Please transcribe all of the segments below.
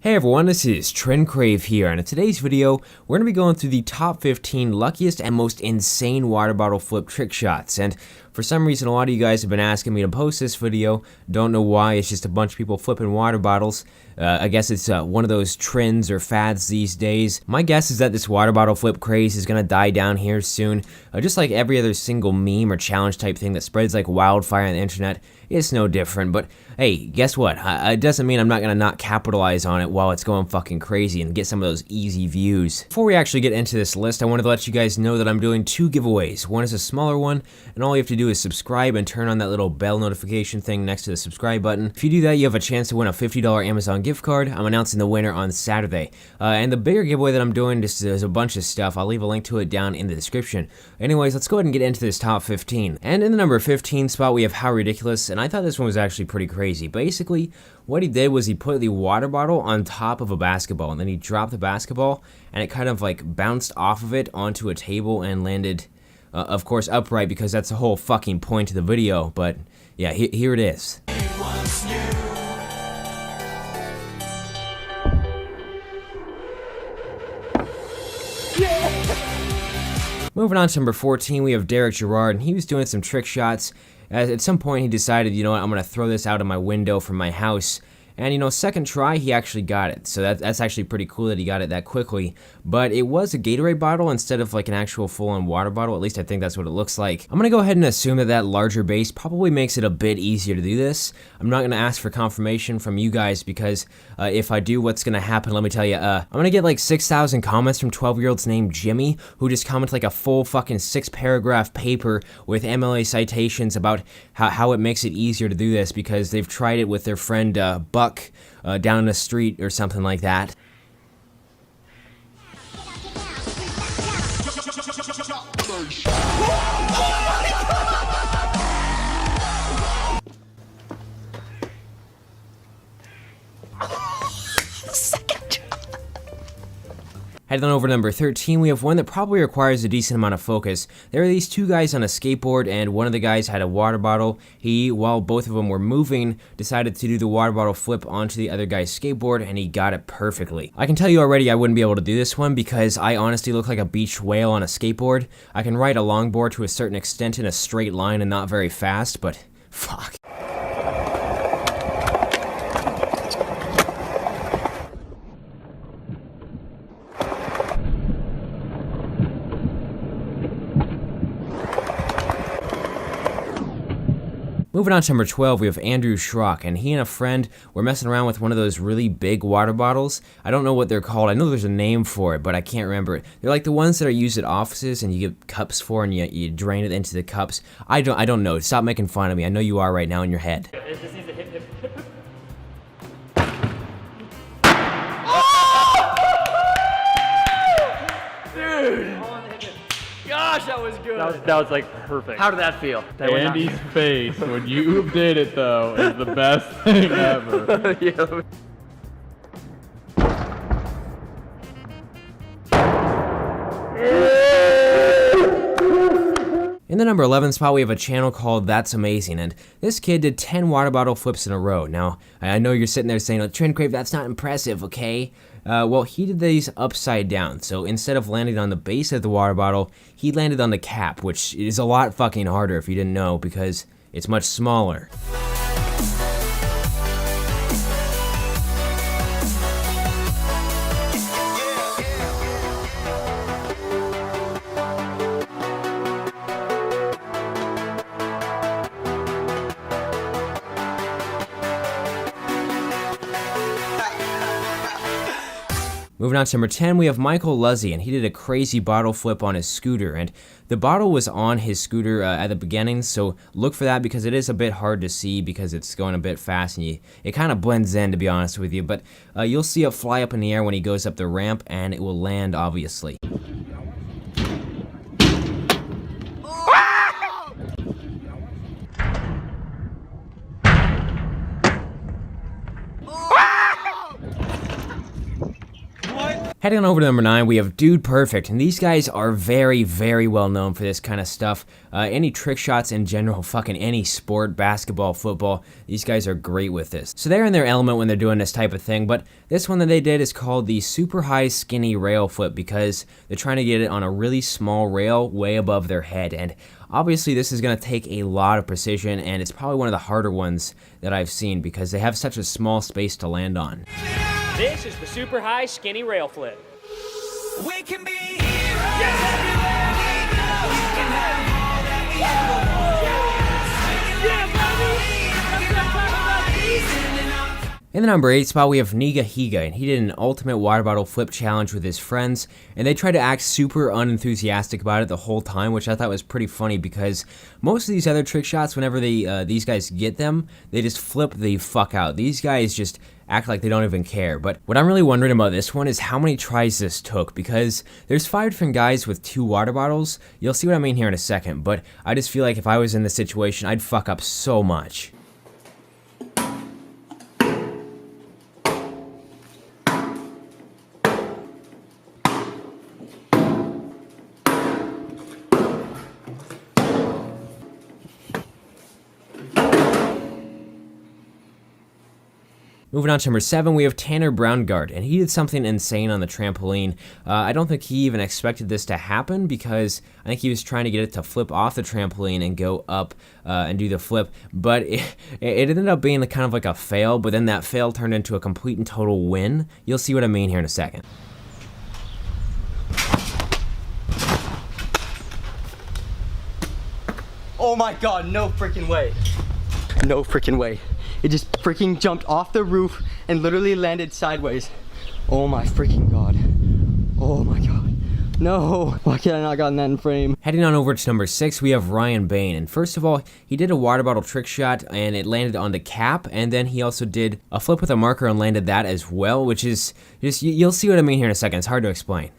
Hey everyone, this is Crave here, and in today's video, we're going to be going through the top 15 luckiest and most insane water bottle flip trick shots. And for some reason, a lot of you guys have been asking me to post this video. Don't know why, it's just a bunch of people flipping water bottles. I guess it's one of those trends or fads these days. My guess is that this water bottle flip craze is going to die down here soon. Just like every other single meme or challenge type thing that spreads like wildfire on the internet, it's no different. But hey, guess what? It doesn't mean I'm not going to not capitalize on it while it's going fucking crazy and get some of those easy views. Before we actually get into this list, I wanted to let you guys know that I'm doing two giveaways. One is a smaller one, and all you have to do is subscribe and turn on that little bell notification thing next to the subscribe button. If you do that, you have a chance to win a $50 Amazon gift card. I'm announcing the winner on Saturday. And the bigger giveaway that I'm doing, just there's a bunch of stuff. I'll leave a link to it down in the description. Anyways, let's go ahead and get into this top 15. And in the number 15 spot, we have How Ridiculous, and I thought this one was actually pretty crazy. Basically, what he did was he put the water bottle on top of a basketball, and then he dropped the basketball, and it kind of like bounced off of it onto a table and landed, of course, upright, because that's the whole fucking point of the video. But yeah, here it is. Moving on to number 14, we have Derek Gerard, and he was doing some trick shots. At some point, he decided, you know what, I'm going to throw this out of my window from my house. And, you know, second try, he actually got it. So that's actually pretty cool that he got it that quickly. But it was a Gatorade bottle instead of like an actual full-on water bottle. At least I think that's what it looks like. I'm going to go ahead and assume that that larger base probably makes it a bit easier to do this. I'm not going to ask for confirmation from you guys because if I do, what's going to happen, let me tell you. I'm going to get like 6,000 comments from 12-year-olds named Jimmy, who just comment like a full fucking 6-paragraph paper with MLA citations about how it makes it easier to do this because they've tried it with their friend Buck down the street or something like that. Heading on over to number 13, we have one that probably requires a decent amount of focus. There are these two guys on a skateboard, and one of the guys had a water bottle. He, while both of them were moving, decided to do the water bottle flip onto the other guy's skateboard, and he got it perfectly. I can tell you already I wouldn't be able to do this one because I honestly look like a beach whale on a skateboard. I can ride a longboard to a certain extent in a straight line and not very fast, but fuck. Moving on to number 12, we have Andrew Schrock, and he and a friend were messing around with one of those really big water bottles. I don't know what they're called. I know there's a name for it, but I can't remember it. They're like the ones that are used at offices and you get cups for and you drain it into the cups. I don't know. Stop making fun of me. I know you are right now in your head. It just needs to hit. Dude! Gosh, that was good. That was like perfect. How did that feel? Andy's face when you did it though is the best thing ever. Yeah. In the number 11 spot, we have a channel called That's Amazing, and this kid did 10 water bottle flips in a row. Now, I know you're sitting there saying, Crave, that's not impressive, okay? Well, he did these upside down, so instead of landing on the base of the water bottle, he landed on the cap, which is a lot fucking harder if you didn't know, because it's much smaller. Moving on to number 10, we have Michael Luzzy, and he did a crazy bottle flip on his scooter, and the bottle was on his scooter at the beginning, so look for that because it is a bit hard to see because it's going a bit fast, and it kind of blends in, to be honest with you, but you'll see it fly up in the air when he goes up the ramp, and it will land, obviously. Heading on over to number 9, we have Dude Perfect, and these guys are very, very well known for this kind of stuff. Any trick shots in general, fucking any sport, basketball, football, these guys are great with this. So they're in their element when they're doing this type of thing, but this one that they did is called the super high skinny rail flip because they're trying to get it on a really small rail way above their head, and obviously this is going to take a lot of precision, and it's probably one of the harder ones that I've seen because they have such a small space to land on. This is the super high skinny rail flip. We can be heroes everywhere we go. We can have all that we ever want. In the number 8 spot, we have Niga Higa, and he did an ultimate water bottle flip challenge with his friends, and they tried to act super unenthusiastic about it the whole time, which I thought was pretty funny because most of these other trick shots, whenever these guys get them, they just flip the fuck out. These guys just act like they don't even care. But what I'm really wondering about this one is how many tries this took, because there's 5 different guys with 2 water bottles. You'll see what I mean here in a second, but I just feel like if I was in this situation, I'd fuck up so much. Moving on to number 7, we have Tanner Braungart, and he did something insane on the trampoline. I don't think he even expected this to happen because I think he was trying to get it to flip off the trampoline and go up and do the flip, but it ended up being kind of like a fail, but then that fail turned into a complete and total win. You'll see what I mean here in a second. Oh my god, no freaking way. No freaking way. It just freaking jumped off the roof and literally landed sideways. Oh my freaking god. Oh my god. No. Why can't I not gotten that in frame? Heading on over to number 6, we have Ryan Bain. And first of all, he did a water bottle trick shot and it landed on the cap. And then he also did a flip with a marker and landed that as well, which is just, you'll see what I mean here in a second. It's hard to explain.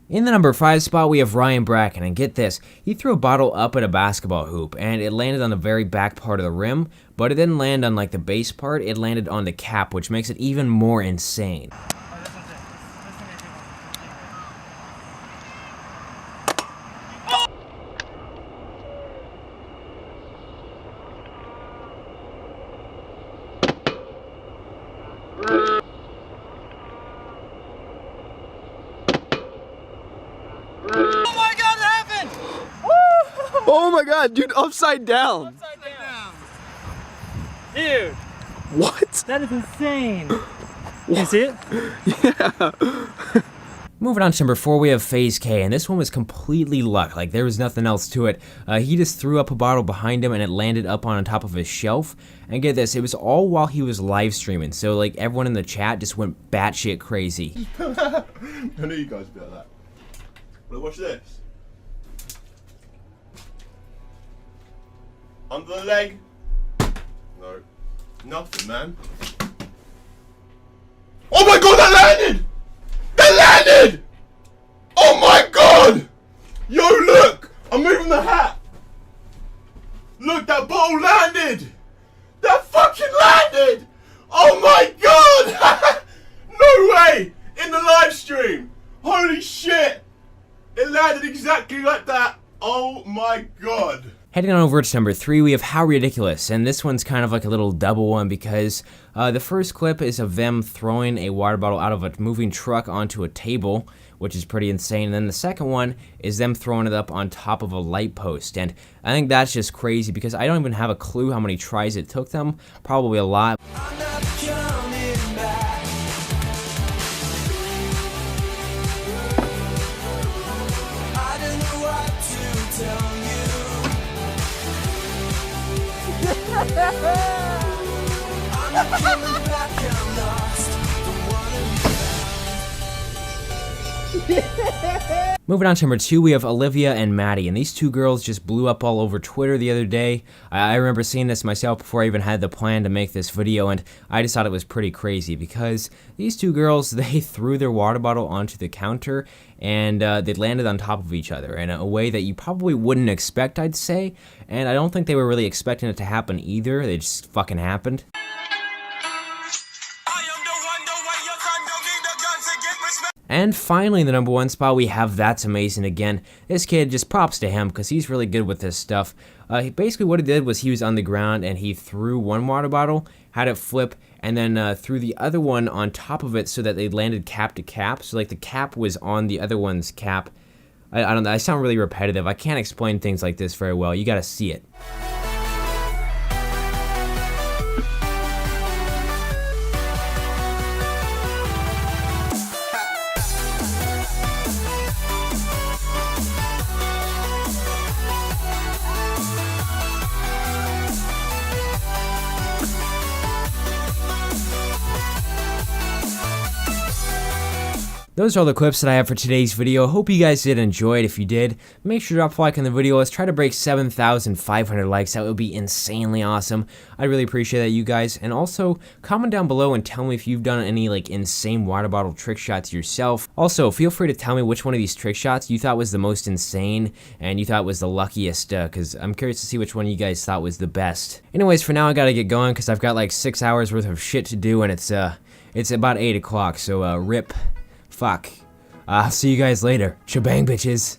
In the number 5 spot, we have Ryan Bracken, and get this, he threw a bottle up at a basketball hoop, and it landed on the very back part of the rim, but it didn't land on like the base part, it landed on the cap, which makes it even more insane. Oh my god, dude, upside down. Upside down. Dude. What? That is insane. You see it? Yeah. Moving on to number 4, we have FaZe K, and this one was completely luck. Like, there was nothing else to it. He just threw up a bottle behind him, and it landed up on top of his shelf. And get this, it was all while he was live streaming, so like everyone in the chat just went batshit crazy. I knew you guys would be like that. Well, watch this. Under the leg. No. Nothing, man. Oh my god, that landed! That landed! Oh my god! Yo, look! I'm moving the hat! Look, that bottle landed! That fucking landed! Oh my god! No way! In the live stream! Holy shit! It landed exactly like that! Oh my god! Heading on over to number 3, we have How Ridiculous, and this one's kind of like a little double one because the first clip is of them throwing a water bottle out of a moving truck onto a table, which is pretty insane, and then the second one is them throwing it up on top of a light post, and I think that's just crazy because I don't even have a clue how many tries it took them, probably a lot. I'm not coming back. I don't know what to tell you. I'm not coming back, I'm lost. The one Moving on to number 2, we have Olivia and Maddie, and these two girls just blew up all over Twitter the other day. I remember seeing this myself before I even had the plan to make this video, and I just thought it was pretty crazy because these two girls, they threw their water bottle onto the counter and they landed on top of each other in a way that you probably wouldn't expect, I'd say, and I don't think they were really expecting it to happen either. It just fucking happened. And finally, in the number 1 spot, we have That's Amazing again. This kid, just props to him because he's really good with this stuff. Basically, what he did was he was on the ground and he threw one water bottle, had it flip, and then threw the other one on top of it so that they landed cap to cap. So, like, the cap was on the other one's cap. I don't know. I sound really repetitive. I can't explain things like this very well. You gotta see it. Those are all the clips that I have for today's video. Hope you guys did enjoy it. If you did, make sure to drop a like on the video. Let's try to break 7,500 likes. That would be insanely awesome. I really appreciate that, you guys. And also, comment down below and tell me if you've done any like insane water bottle trick shots yourself. Also, feel free to tell me which one of these trick shots you thought was the most insane and you thought was the luckiest, because I'm curious to see which one you guys thought was the best. Anyways, for now, I gotta get going because I've got like 6 hours worth of shit to do, and it's about 8 o'clock, so rip. Fuck. I'll see you guys later. Shebang, bitches.